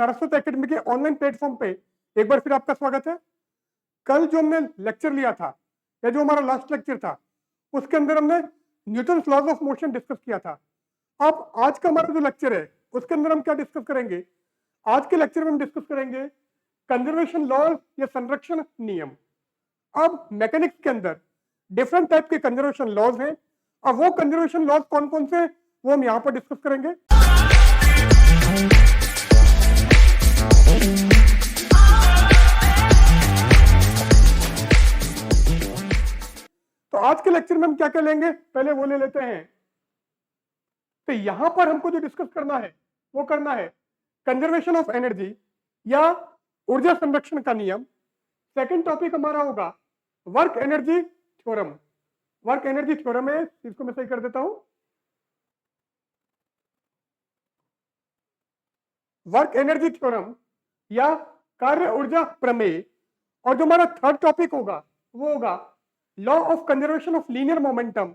Saraswati academy के online platform पे एक बार फिर आपका स्वागत है। कल जो हमने लेक्चर लिया था या जो हमारा लास्ट लेक्चर था उसके अंदर हमने Newton laws of motion discuss किया था। अब आज का हमारा जो लेक्चर है उसके अंदर हम क्या डिस्कस करेंगे? आज के लेक्चर में हम डिस्कस करेंगे कंजर्वेशन लॉज या संरक्षण नियम। अब मैकेनिक्स के अंदर डिफरेंट टाइप के कंजर्वेशन लॉज हैं। अब वो कंजर्वेशन लॉज कौन कौन से वो हम यहाँ पर डिस्कस करेंगे। तो आज के लेक्चर में हम क्या क्या लेंगे पहले वो ले लेते हैं। तो यहां पर हमको जो डिस्कस करना है वो करना है कंजर्वेशन ऑफ एनर्जी या ऊर्जा संरक्षण का नियम। सेकंड टॉपिक हमारा होगा work energy theorem. Work energy theorem है, इसको मैं सही कर देता हूं, वर्क एनर्जी थ्योरम या कार्य ऊर्जा प्रमेय। और जो हमारा थर्ड टॉपिक होगा वो होगा law of conservation of linear momentum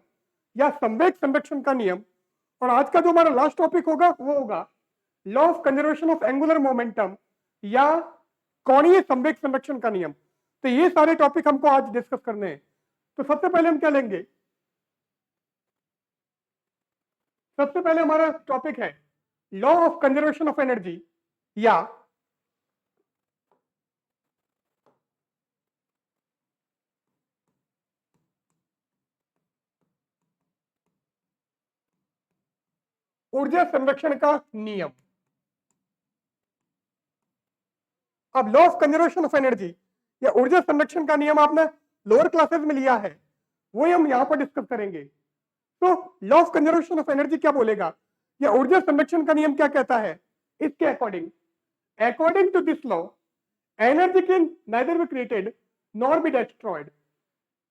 या संवेग संरक्षण का नियम। और आज का जो हमारा लास्ट टॉपिक होगा वो होगा law of conservation of angular momentum या कोणीय संवेग संरक्षण का नियम। तो ये सारे टॉपिक हमको आज डिस्कस करने हैं। तो सबसे पहले हम क्या लेंगे? सबसे पहले हमारा टॉपिक है law of conservation of energy या ऊर्जा संरक्षण का नियम। अब law of conservation of energy या ऊर्जा संरक्षण का नियम आपने लोअर क्लासेस में लिया है, वही हम यहां पर डिस्कस करेंगे। तो law of conservation of energy क्या बोलेगा या ऊर्जा संरक्षण का नियम क्या कहता है? इसके according to this law energy can neither be created nor be destroyed,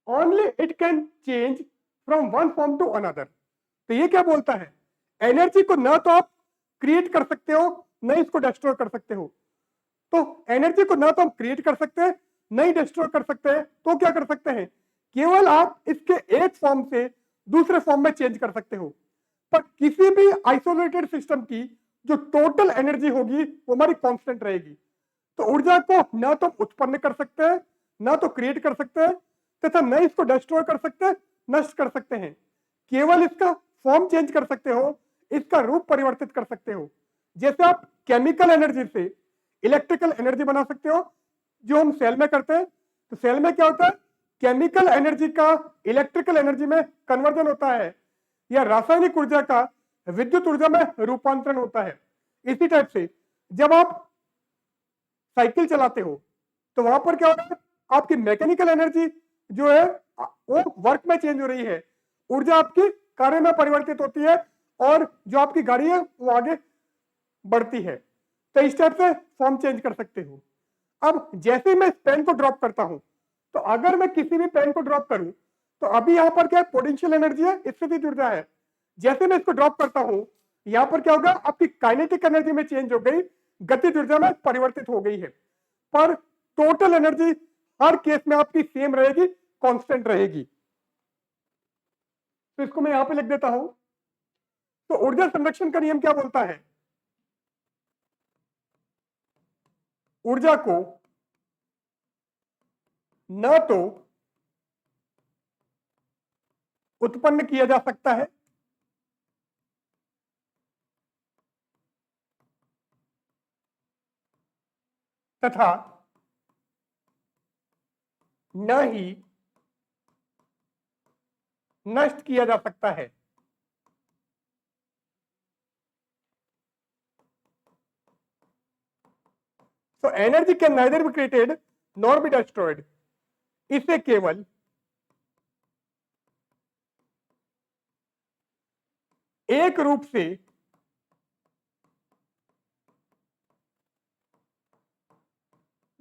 only it can change from one form to another. तो ये क्या बोलता है? एनर्जी को न तो आप क्रिएट कर सकते हो न इसको डिस्ट्रॉय कर सकते हो। तो एनर्जी को ना तो हम क्रिएट कर सकते हैं नहीं डिस्ट्रॉय कर सकते हैं, तो क्या कर सकते हैं? केवल आप इसके एक फॉर्म से दूसरे फॉर्म में चेंज कर सकते हो। पर किसी भी आइसोलेटेड सिस्टम की जो टोटल एनर्जी होगी वो हमारी कांस्टेंट रहेगी। तो ऊर्जा को ना तो उत्पन्न कर सकते हैं ना तो क्रिएट कर सकते हैं तथा न इसको डिस्ट्रॉय कर सकते हैं नष्ट कर सकते हैं। केवल इसका फॉर्म चेंज कर सकते हो, इसका रूप परिवर्तित कर सकते हो। जैसे आप केमिकल एनर्जी से इलेक्ट्रिकल एनर्जी बना सकते हो जो हम सेल में करते हैं। तो सेल में क्या होता है? केमिकल एनर्जी का इलेक्ट्रिकल एनर्जी में कन्वर्जन होता है या रासायनिक ऊर्जा का विद्युत ऊर्जा में रूपांतरण होता है। इसी टाइप से जब आप साइकिल चलाते हो तो वहां पर क्या होता है? आपकी मैकेनिकल एनर्जी जो है वो वर्क में चेंज हो रही है, ऊर्जा आपकी कार्य में परिवर्तित होती है और जो आपकी गाड़ी है वो आगे बढ़ती है। तो इस टाइप से फॉर्म चेंज कर सकते हो। अब जैसे मैं इस पेन को ड्रॉप करता हूं तो अगर मैं किसी भी पेन को ड्रॉप करूं तो अभी यहां पर क्या है? पोटेंशियल एनर्जी है, स्थितिज ऊर्जा है। जैसे मैं इसको ड्रॉप करता हूं यहां पर क्या होगा? आपकी काइनेटिक एनर्जी में चेंज हो गई, गतिज ऊर्जा में परिवर्तित हो गई है। पर टोटल एनर्जी हर केस में आपकी सेम रहेगी, कांस्टेंट रहेगी। तो इसको मैं यहां पे लिख देता हूं। तो ऊर्जा संरक्षण का नियम क्या बोलता है? ऊर्जा को न तो उत्पन्न किया जा सकता है तथा न ही नष्ट किया जा सकता है। So energy can neither be created nor be destroyed. इसे केवल एक रूप से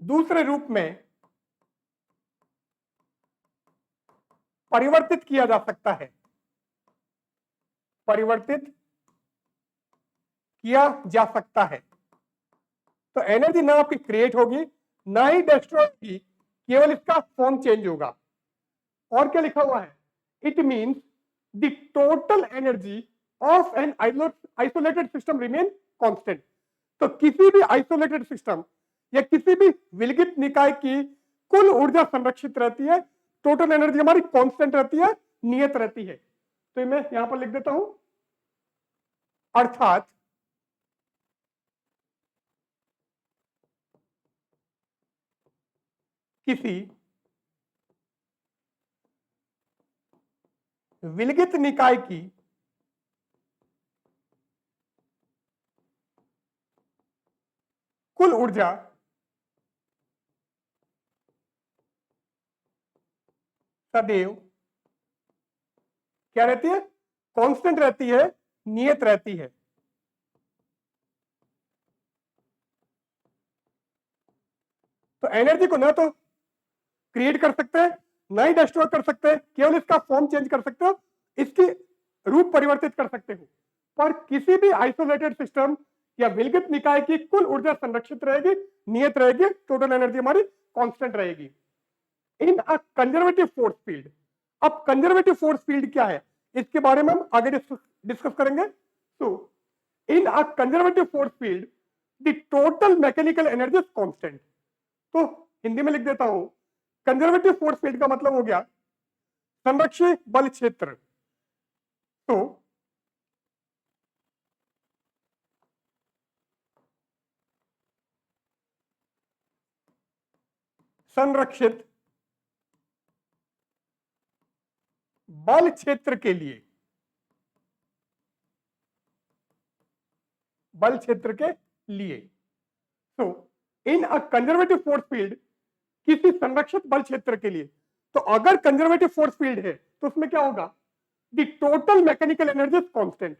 दूसरे रूप में परिवर्तित किया जा सकता है, परिवर्तित किया जा सकता है। तो एनर्जी ना आपकी क्रिएट होगी ना ही डिस्ट्रॉय होगी, केवल इसका फॉर्म चेंज होगा। और क्या लिखा हुआ है? It means the total energy of an isolated system remain constant. तो किसी भी आइसोलेटेड सिस्टम या किसी भी विलगित निकाय की कुल ऊर्जा संरक्षित रहती है, टोटल एनर्जी हमारी कांस्टेंट रहती है, नियत रहती है। तो मैं यहां पर लिख देता हूं, अर्थात किसी विलगित निकाय की कुल ऊर्जा सदैव क्या रहती है, कांस्टेंट रहती है, नियत रहती है। तो एनर्जी को ना तो क्रिएट कर सकते हैं, ना ही डिस्ट्रॉय कर सकते हैं, केवल इसका फॉर्म चेंज कर सकते हो, इसकी रूप परिवर्तित कर सकते हो। पर किसी भी आइसोलेटेड सिस्टम या विलगित निकाय की कुल ऊर्जा संरक्षित रहेगी, नियत रहेगी, टोटल एनर्जी हमारी कांस्टेंट रहेगी इन अ कंजर्वेटिव फोर्स फील्ड। अब कंजर्वेटिव फोर्स फील्ड क्या है, इसके बारे में हम आगे डिस्कस करेंगे। तो in a conservative force field the total mechanical energy is constant. तो हिंदी में लिख देता हूं, कंजर्वेटिव फोर्स फील्ड का मतलब हो गया संरक्षित बल क्षेत्र। तो संरक्षित बल क्षेत्र के लिए, बल क्षेत्र के लिए, तो in a conservative force field, किसी संरक्षित बल क्षेत्र के लिए, तो अगर कंजर्वेटिव फोर्स फील्ड है तो उसमें क्या होगा, the total mechanical energy is constant,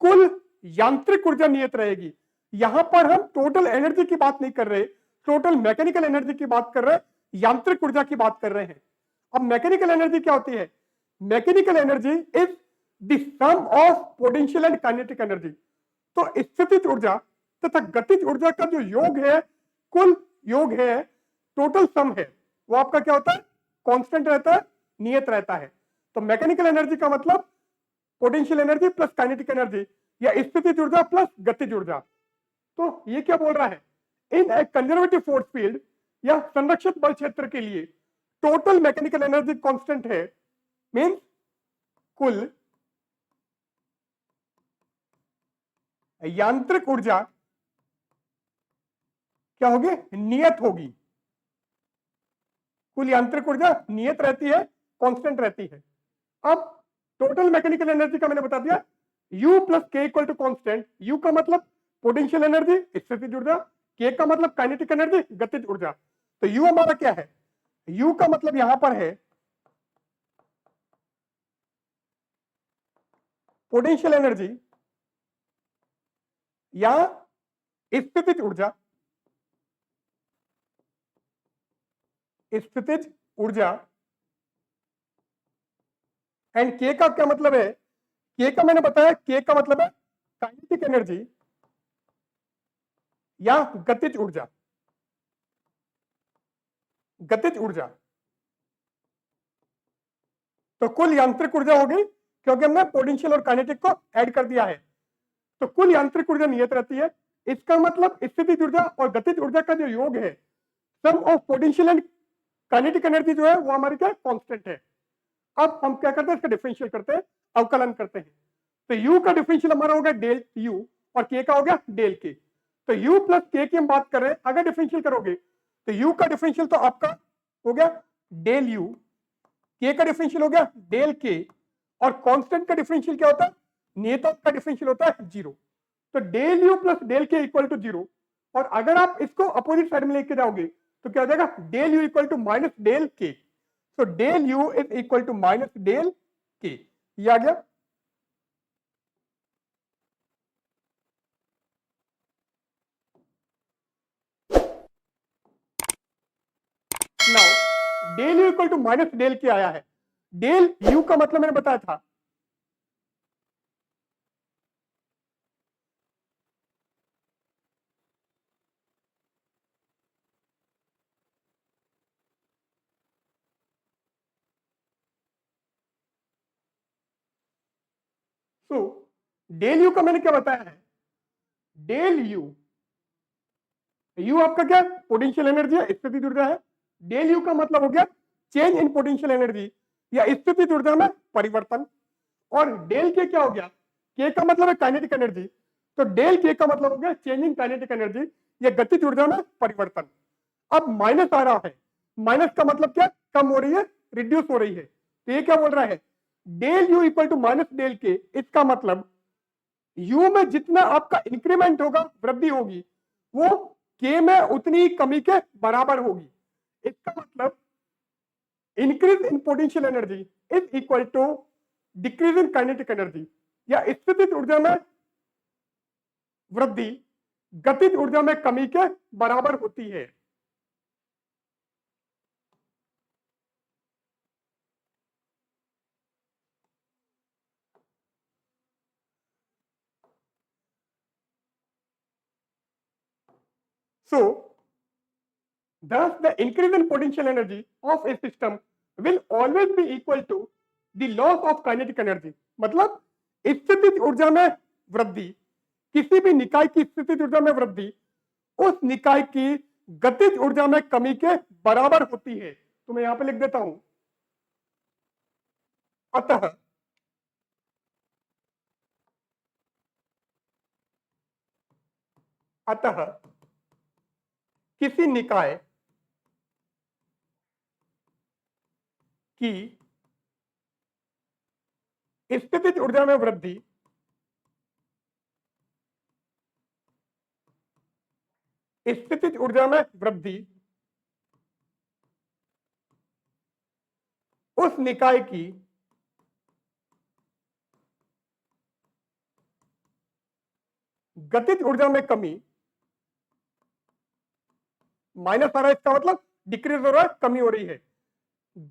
कुल यांत्रिक ऊर्जा नियत रहेगी। यहां पर हम टोटल एनर्जी की बात नहीं कर रहे, टोटल मैकेनिकल एनर्जी की बात कर रहे हैं, यांत्रिक ऊर्जा की बात कर रहे हैं। अब मैकेनिकल एनर्जी क्या होती है, mechanical energy is the sum of potential and kinetic energy. तो स्थितिज ऊर्जा तथा गतिज ऊर्जा का जो योग है, कुल योग है, टोटल सम है, वो आपका क्या होता है, कांस्टेंट रहता है, नियत रहता है। तो मैकेनिकल एनर्जी का मतलब potential energy plus kinetic energy या स्थितिज ऊर्जा प्लस गतिज ऊर्जा। तो ये क्या बोल रहा है, इन ए कंजर्वेटिव फोर्स फील्ड या संरक्षित बल क्षेत्र के लिए टोटल मैकेनिकल एनर्जी कांस्टेंट है, मींस कुल यांत्रिक ऊर्जा क्या होगी, नियत होगी। कुल यांत्रिक ऊर्जा नियत रहती है, कांस्टेंट रहती है। अब टोटल मैकेनिकल एनर्जी का मैंने बता दिया, U प्लस के इक्वल टू कॉन्स्टेंट। U का मतलब पोटेंशियल एनर्जी, स्थितिज ऊर्जा, K का मतलब काइनेटिक एनर्जी, गतिज ऊर्जा। तो U हमारा क्या है, U का मतलब यहां पर है पोटेंशियल एनर्जी या स्थितिज ऊर्जा, स्थितिज ऊर्जा, एंड K का क्या मतलब है, K का मैंने बताया, K का मतलब है काइनेटिक एनर्जी या गतिज ऊर्जा, गतिज ऊर्जा। तो कुल यांत्रिक ऊर्जा होगी, क्योंकि हमने पोटेंशियल और काइनेटिक को ऐड कर दिया है। तो कुल यांत्रिक ऊर्जा नियत रहती है, इसका मतलब स्थितिज ऊर्जा और गतिज ऊर्जा का जो योग है, sum of potential and kinetic energy जो है वो हमारी क्या कांस्टेंट है। अब हम क्या करते हैं, इसका डिफरेंशियल करते हैं, अवकलन करते हैं। तो u का डिफरेंशियल हमारा हो गया डेल u और k का हो गया डेल k। तो u प्लस k की हम बात कर रहे हैं, अगर डिफरेंशियल करोगे तो u का डिफरेंशियल तो आपका हो गया डेल u, k का डिफरेंशियल हो गया डेल k, और कांस्टेंट का डिफरेंशियल क्या होता है, नियतांक का डिफरेंशियल होता है जीरो। तो del u plus del k equal to zero. और अगर आप इसको अपोजिट साइड में लेके जाओगे तो क्या हो जाएगा, del u equal to minus del k। तो del u is equal to minus del k, ये आ गया। Now del u equal to minus del k आया है, डेल यू का मतलब मैंने बताया था सो डेल यू का मैंने क्या बताया है, डेल यू यू आपका क्या पोटेंशियल एनर्जी है, स्थितिज ऊर्जा है। डेल यू का मतलब हो गया चेंज इन पोटेंशियल एनर्जी या स्थितिज ऊर्जा में परिवर्तन। और डेल के क्या हो गया, के का मतलब है काइनेटिक एनर्जी, तो डेल के का मतलब हो गया चेंज इन काइनेटिक एनर्जी या गतिज ऊर्जा में परिवर्तन। अब माइनस आ रहा है, माइनस का मतलब क्या, कम हो रही है, रिड्यूस हो रही है। तो ये क्या बोल रहा है, del u equal to minus del k, इसका मतलब यू में जितना आपका इंक्रीमेंट होगा, वृद्धि होगी, वो के में उतनी कमी के बराबर होगी। इसका मतलब increase in potential energy is equal to decrease in kinetic energy या स्थितिज ऊर्जा में वृद्धि गतिज ऊर्जा में कमी के बराबर होती है। So thus the increase in potential energy of a system will always be equal to the loss of kinetic energy। मतलब स्थितिज ऊर्जा में वृद्धि, किसी भी निकाय की स्थितिज ऊर्जा में वृद्धि उस निकाय की गतिज ऊर्जा में कमी के बराबर होती है। तो मैं यहां पे लिख देता हूं, अतः अतः किसी निकाय की स्थितिज ऊर्जा में वृद्धि स्थितिज ऊर्जा में वृद्धि उस निकाय की गतिज ऊर्जा में कमी, माइनस आ रहा है इसका मतलब डिक्रीज हो रहा है, कमी हो रही है,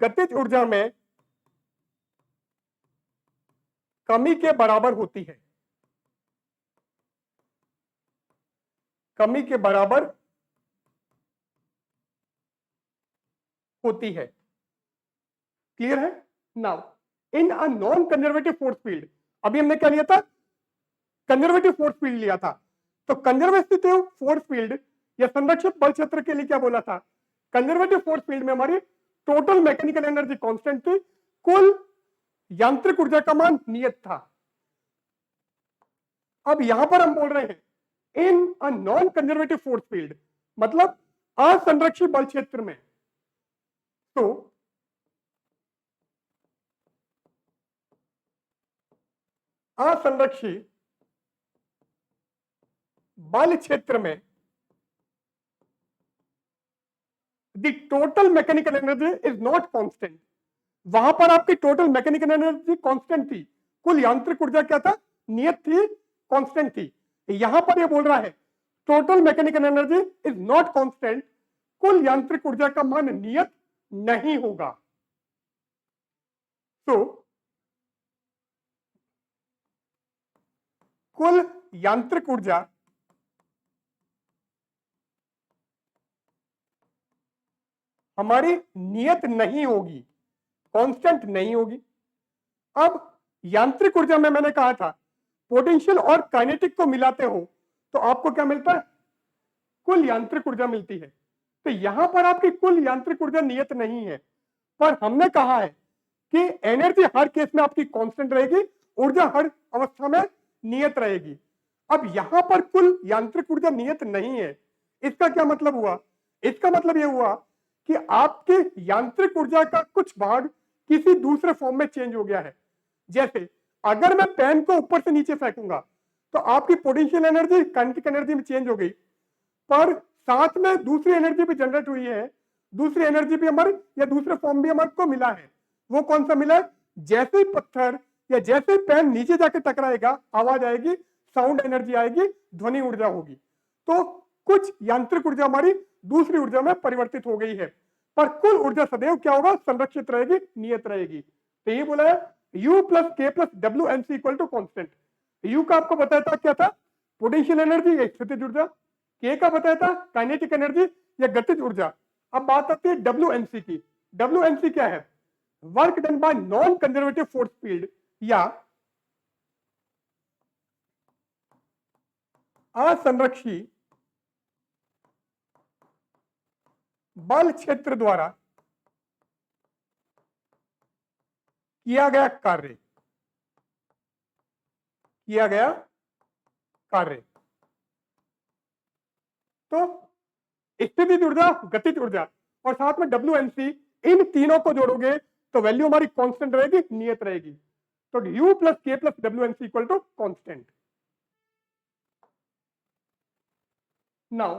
गतिज ऊर्जा में कमी के बराबर होती है, कमी के बराबर होती है। क्लियर है। Now in a non conservative force field, अभी हमने क्या लिया था, कंजर्वेटिव फोर्स फील्ड लिया था। तो कंजर्वेटिव फोर्स फील्ड या संरक्षित बल क्षेत्र के लिए क्या बोला था, कंजर्वेटिव फोर्स फील्ड में हमारी टोटल मैकेनिकल एनर्जी कांस्टेंट थी, कुल यांत्रिक ऊर्जा का मान नियत था। अब यहां पर हम बोल रहे हैं in a non conservative force field, मतलब असंरक्षित बल क्षेत्र में। तो असंरक्षित बल क्षेत्र में the total mechanical energy is not constant. वहां पर आपकी टोटल मैकेनिकल एनर्जी कांस्टेंट थी, कुल यांत्रिक ऊर्जा क्या था, नियत थी, कांस्टेंट थी। यहां पर ये बोल रहा है total mechanical energy is not constant, कुल यांत्रिक ऊर्जा का मान नियत नहीं होगा। तो कुल यांत्रिक ऊर्जा हमारी नियत नहीं होगी, कांस्टेंट नहीं होगी। अब यांत्रिक ऊर्जा में मैंने कहा था पोटेंशियल और काइनेटिक को मिलाते हो तो आपको क्या मिलता है, कुल यांत्रिक ऊर्जा मिलती है। तो यहां पर आपकी कुल यांत्रिक ऊर्जा नियत नहीं है, पर हमने कहा है कि एनर्जी हर केस में आपकी कांस्टेंट रहेगी, ऊर्जा हर अवस्था में नियत रहेगी। अब यहां पर कुल यांत्रिक ऊर्जा नियत नहीं है, इसका क्या मतलब हुआ, इसका मतलब यह हुआ कि आपके यांत्रिक ऊर्जा का कुछ भाग किसी दूसरे फॉर्म में चेंज हो गया है। जैसे अगर मैं पेन को ऊपर से नीचे फेंकूंगा तो आपकी पोटेंशियल एनर्जी काइनेटिक एनर्जी में चेंज हो गई, पर साथ में दूसरी एनर्जी भी जनरेट हुई है, दूसरी एनर्जी भी हमारे या दूसरे फॉर्म भी हमारे को मिला है। वो कौन सा मिला है, जैसे ही पत्थर या जैसे ही पेन नीचे जाके टकराएगा आवाज आएगी, साउंड एनर्जी आएगी, ध्वनि ऊर्जा होगी। तो कुछ यांत्रिक ऊर्जा हमारी दूसरी ऊर्जा में परिवर्तित हो गई है, पर कुल ऊर्जा सदैव क्या होगा, संरक्षित रहेगी, नियत रहेगी। तो ये बोला है U plus k plus W N C equal to constant. U का आपको बताया था क्या था, पोटेंशियल एनर्जी या स्थितिज ऊर्जा, के का बताया था काइनेटिक एनर्जी या गतिज ऊर्जा। अब बात आती है डब्ल्यू एन सी की। डब्ल्यू एन सी क्या है, work done by non conservative force field या असंरक्षी बल क्षेत्र द्वारा किया गया कार्य। तो स्थितिज ऊर्जा, गतिज ऊर्जा और साथ में WNC, इन तीनों को जोड़ोगे तो वैल्यू हमारी कांस्टेंट रहेगी, नियत रहेगी। तो U plus K plus WNC equal to constant. Now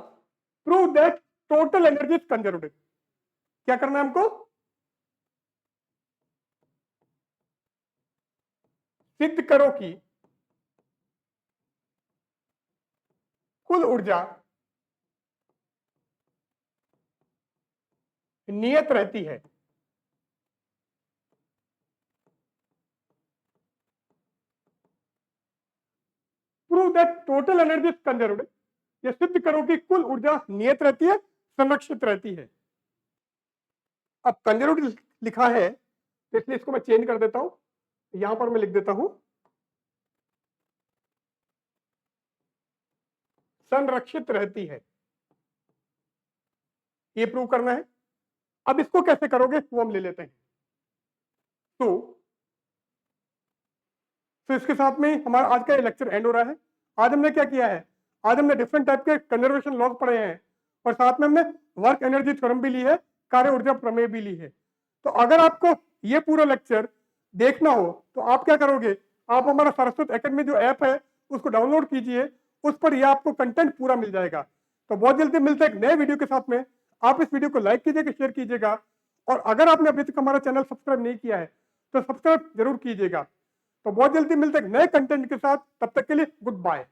prove that total energy is conserved. क्या करना है हमको? सिद्ध करो कि कुल ऊर्जा नियत रहती है। Prove that total energy is conserved. ये सिद्ध करो कि कुल ऊर्जा नियत रहती है, संरक्षित रहती है। अब कंजर्व्ड लिखा है तो इसलिए इसको मैं चेंज कर देता हूं, यहां पर मैं लिख देता हूं संरक्षित रहती है। ये प्रूव करना है। अब इसको कैसे करोगे वो हम ले लेते हैं। तो इसके साथ में हमारा आज का लेक्चर एंड हो रहा है। आज हमने क्या किया है? आज हमने डिफरेंट टाइप के कंजर्वेशन लॉज पढ़े हैं और साथ में हमने वर्क एनर्जी थ्योरम भी ली है, कार्य ऊर्जा प्रमेय भी ली है। तो अगर आपको ये पूरा लेक्चर देखना हो तो आप क्या करोगे? आप हमारा सरस्वत एकेडमी जो ऐप है उसको डाउनलोड कीजिए, उस पर यह आपको कंटेंट पूरा मिल जाएगा। तो बहुत जल्दी मिलते हैं एक नए वीडियो के साथ में। आप इस वीडियो को लाइक कीजिएगा, शेयर कीजिएगा और अगर आपने अभी तक हमारा चैनल सब्सक्राइब नहीं किया है तो सब्सक्राइब जरूर कीजिएगा। तो बहुत जल्दी मिलते हैं नए कंटेंट के साथ, तब तक के लिए गुड बाय।